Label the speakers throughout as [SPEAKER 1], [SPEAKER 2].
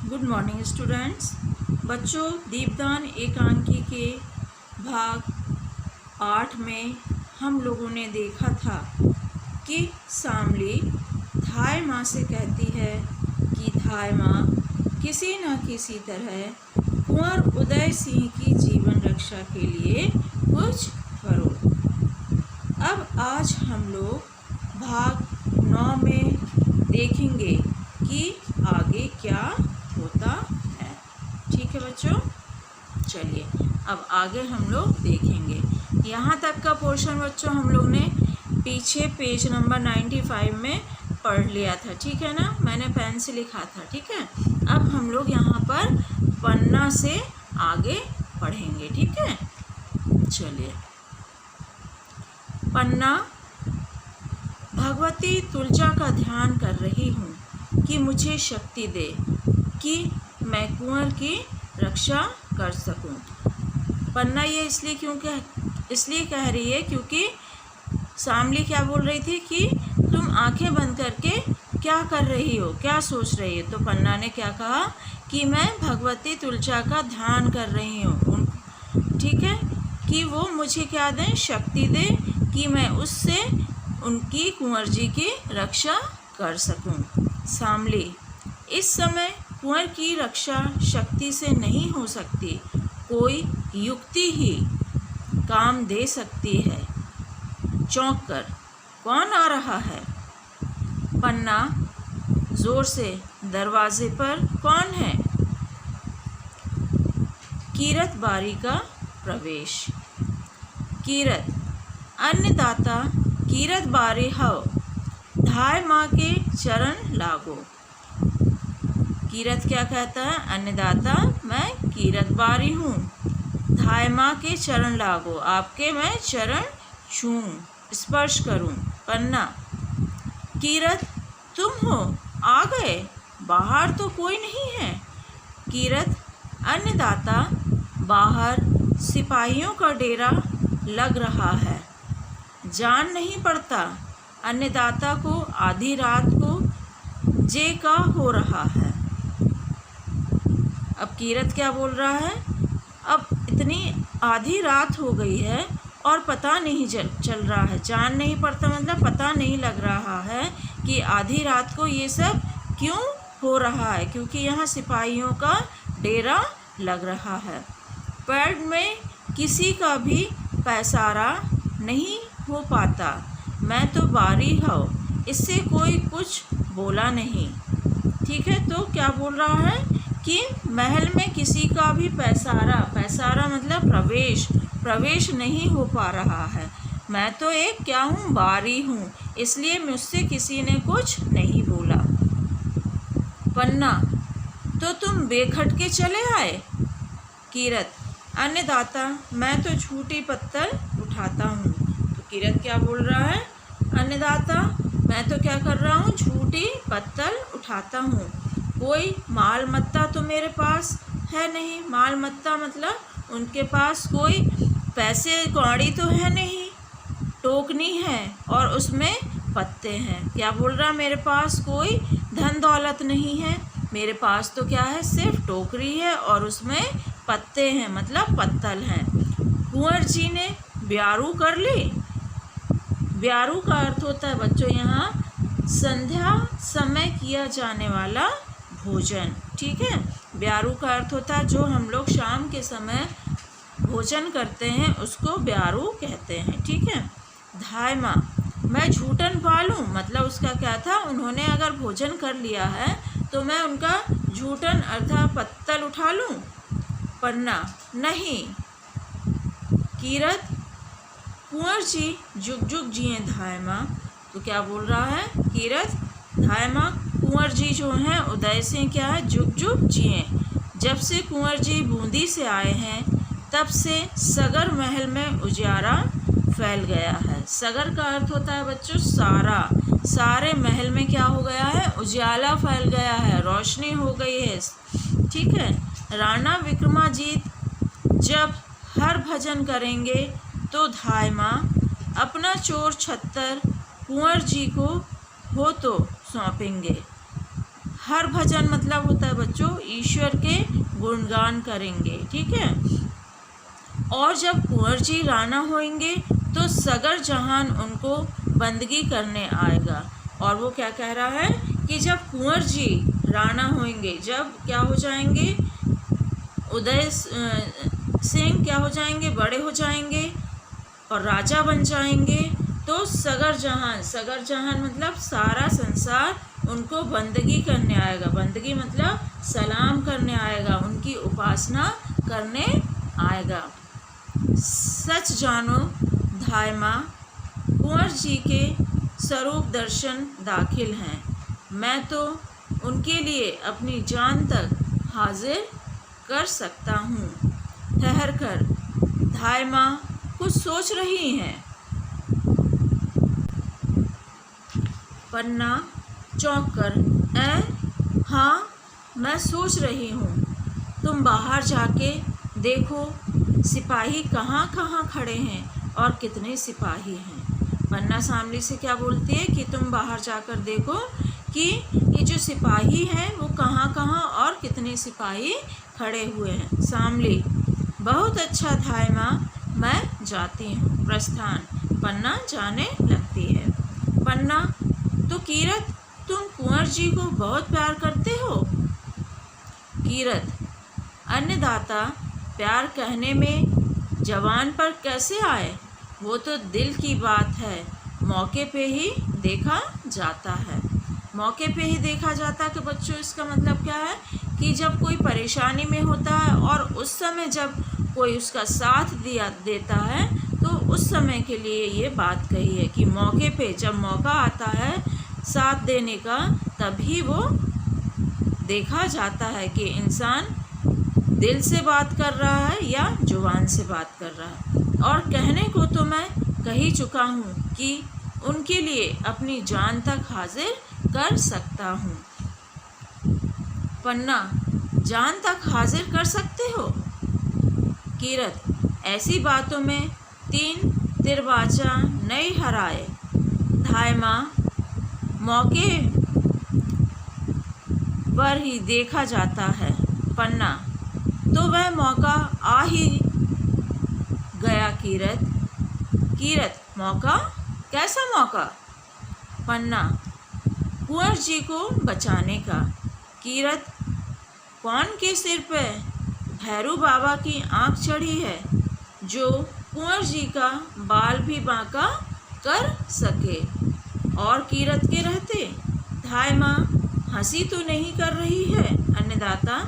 [SPEAKER 1] Good morning students. बच्चों, दीपदान एकांकी के भाग 8 में हम लोगों ने देखा था कि शामली धाय माँ से कहती है कि धाय माँ, किसी न किसी तरह कुंवर उदय सिंह की जीवन रक्षा के लिए कुछ करो। अब आज हम लोग भाग 9 में देखेंगे कि आगे क्या होता है। ठीक है बच्चों, चलिए अब आगे हम लोग देखेंगे। यहाँ तक का पोर्शन बच्चों हम लोग ने पीछे पेज नंबर 95 में पढ़ लिया था। ठीक है ना, मैंने पेन से लिखा था। ठीक है, अब हम लोग यहाँ पर पन्ना से आगे पढ़ेंगे। ठीक है, चलिए। पन्ना, भगवती तुलजा का ध्यान कर रही हूँ कि मुझे शक्ति दे कि मैं कुंवर की रक्षा कर सकूं। पन्ना ये इसलिए कह रही है क्योंकि शामली क्या बोल रही थी कि तुम आंखें बंद करके क्या कर रही हो, क्या सोच रही हो। तो पन्ना ने क्या कहा कि मैं भगवती तुलजा का ध्यान कर रही हूँ। ठीक है, कि वो मुझे क्या दें, शक्ति दे कि मैं उससे उनकी कुंवर जी की रक्षा कर सकूं। शामली, इस समय कुंवर की रक्षा शक्ति से नहीं हो सकती, कोई युक्ति ही काम दे सकती है। चौंक कर, कौन आ रहा है? पन्ना जोर से, दरवाजे पर कौन है? कीरत बारी का प्रवेश। कीरत, अन्नदाता कीरत बारी हव, धाय माँ के चरण लागो। कीरत क्या कहता है? अन्नदाता, मैं कीरत बारी हूँ, धाय माँ के चरण लागो, आपके मैं चरण छूं, स्पर्श करूं। पन्ना, कीरत तुम हो, आ गए, बाहर तो कोई नहीं है। कीरत, अन्नदाता, बाहर सिपाहियों का डेरा लग रहा है, जान नहीं पड़ता अन्नदाता को आधी रात को जे का हो रहा है। अब कीरत क्या बोल रहा है? अब इतनी आधी रात हो गई है और पता नहीं चल रहा है, जान नहीं पड़ता मतलब पता नहीं लग रहा है कि आधी रात को ये सब क्यों हो रहा है, क्योंकि यहाँ सिपाहियों का डेरा लग रहा है। पैर में किसी का भी पैसारा नहीं हो पाता, मैं तो बारी हूँ, इससे कोई कुछ बोला नहीं। ठीक है, तो क्या बोल रहा है कि महल में किसी का भी पैसारा मतलब प्रवेश नहीं हो पा रहा है। मैं तो एक क्या हूँ, बारी हूँ, इसलिए मुझसे किसी ने कुछ नहीं बोला। पन्ना, तो तुम बेखटके चले आए? कीरत, अन्नदाता, मैं तो झूठी पत्तल उठाता हूँ। तो कीरत क्या बोल रहा है? अन्नदाता, मैं तो क्या कर रहा हूँ, झूठी पत्तल उठाता हूँ, कोई माल मत्ता तो मेरे पास है नहीं। माल मत्ता मतलब उनके पास कोई पैसे कौड़ी तो है नहीं, टोकनी है और उसमें पत्ते हैं। क्या बोल रहा, मेरे पास कोई धन दौलत नहीं है, मेरे पास तो क्या है, सिर्फ टोकरी है और उसमें पत्ते हैं मतलब पत्तल हैं। कुंवर जी ने ब्यारू कर ली। ब्यारू का अर्थ होता है बच्चों यहाँ संध्या समय किया जाने वाला भोजन। ठीक है, ब्यारू का अर्थ होता है जो हम लोग शाम के समय भोजन करते हैं, उसको ब्यारू कहते हैं। ठीक है। धाय माँ, मैं झूठन पालूं मतलब उसका क्या था, उन्होंने अगर भोजन कर लिया है तो मैं उनका झूठन अर्थात पत्तल उठा लूं। पन्ना, नहीं। कीरत, कुंवर जी जुग जुग जिए धाय माँ। तो क्या बोल रहा है कीरत, धाय माँ, कुंवर जी जो हैं उदय सिंह क्या है, जुग जुग जिए। जब से कुंवर जी बूंदी से आए हैं तब से सगर महल में उजियारा फैल गया है। सगर का अर्थ होता है बच्चों सारा, सारे महल में क्या हो गया है, उजियाला फैल गया है, रोशनी हो गई है। ठीक है। राणा विक्रमाजीत जब हर भजन करेंगे तो धाय माँ अपना चोर छत्तर कुंवर जी को हो तो सौंपेंगे। हर भजन मतलब होता है बच्चों ईश्वर के गुणगान करेंगे। ठीक है। और जब कुंवर जी राणा होंगे तो सगर जहान उनको बंदगी करने आएगा। और वो क्या कह रहा है कि जब कुंवर जी राणा होंगे, जब क्या हो जाएंगे, उदय सिंह क्या हो जाएंगे, बड़े हो जाएंगे और राजा बन जाएंगे, तो सगर जहान मतलब सारा संसार उनको बंदगी करने आएगा। बंदगी मतलब सलाम करने आएगा, उनकी उपासना करने आएगा। सच जानो धाय माँ, कुंवर जी के स्वरूप दर्शन दाखिल हैं। मैं तो उनके लिए अपनी जान तक हाजिर कर सकता हूँ। ठहर कर धाय माँ कुछ सोच रही हैं। पन्ना चौंक कर हाँ मैं सोच रही हूँ। तुम बाहर जाके देखो सिपाही कहाँ कहाँ खड़े हैं और कितने सिपाही हैं। पन्ना शामली से क्या बोलती है कि तुम बाहर जाकर देखो कि ये जो सिपाही हैं वो कहाँ कहाँ और कितने सिपाही खड़े हुए हैं। शामली बहुत अच्छा धाय माँ, मैं जाती हूँ। प्रस्थान, पन्ना जाने लगती है। पन्ना तो कीरत तुम कुंवर जी को बहुत प्यार करते हो। कीरत अन्नदाता प्यार कहने में जवान पर कैसे आए, वो तो दिल की बात है, मौके पे ही देखा जाता है। मौके पे ही देखा जाता है कि बच्चों इसका मतलब क्या है कि जब कोई परेशानी में होता है और उस समय जब कोई उसका साथ देता है तो उस समय के लिए ये बात कही है कि मौके पे जब मौका आता है साथ देने का तभी वो देखा जाता है कि इंसान दिल से बात कर रहा है या जुबान से बात कर रहा है। और कहने को तो मैं कह ही चुका हूँ कि उनके लिए अपनी जान तक हाजिर कर सकता हूँ। पन्ना जान तक हाजिर कर सकते हो। कीरत ऐसी बातों में तीन तिरवाचा नहीं हराए। धाय माँ मौके पर ही देखा जाता है। पन्ना तो वह मौका आ ही गया कीरत। कीरत मौका, कैसा मौका। पन्ना कुंवर जी को बचाने का। कीरत कौन के सिर पे भैरू बाबा की आँख चढ़ी है जो कुंवर जी का बाल भी बांका कर सके। और कीरत के रहते धाय माँ हंसी तो नहीं कर रही है अन्नदाता।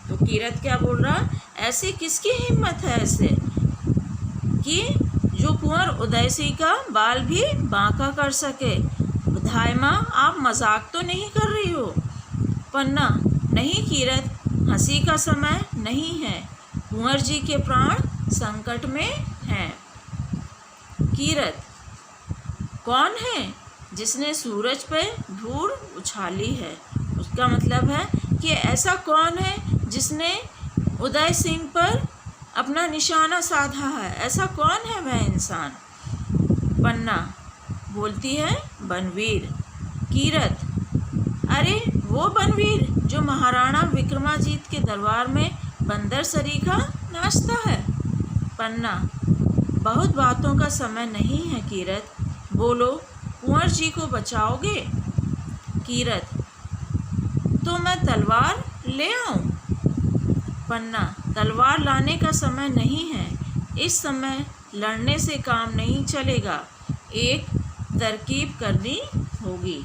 [SPEAKER 1] तो कीरत क्या बोल रहा, ऐसे किसकी हिम्मत है ऐसे कि जो कुंवर उदय सिंह का बाल भी बांका कर सके। धाय माँ आप मजाक तो नहीं कर रही हो। पन्ना नहीं कीरत, हंसी का समय नहीं है, कुंवर जी के प्राण संकट में हैं। कीरत कौन है जिसने सूरज पे धूल उछाली है। उसका मतलब है कि ऐसा कौन है जिसने उदय सिंह पर अपना निशाना साधा है, ऐसा कौन है वह इंसान। पन्ना बोलती है बनवीर। कीरत अरे वो बनवीर जो महाराणा विक्रमाजीत के दरबार में बंदर सरीखा नाचता है। पन्ना बहुत बातों का समय नहीं है कीरत, बोलो कुंवर जी को बचाओगे। कीरत तो मैं तलवार ले आऊं। पन्ना तलवार लाने का समय नहीं है, इस समय लड़ने से काम नहीं चलेगा, एक तरकीब करनी होगी।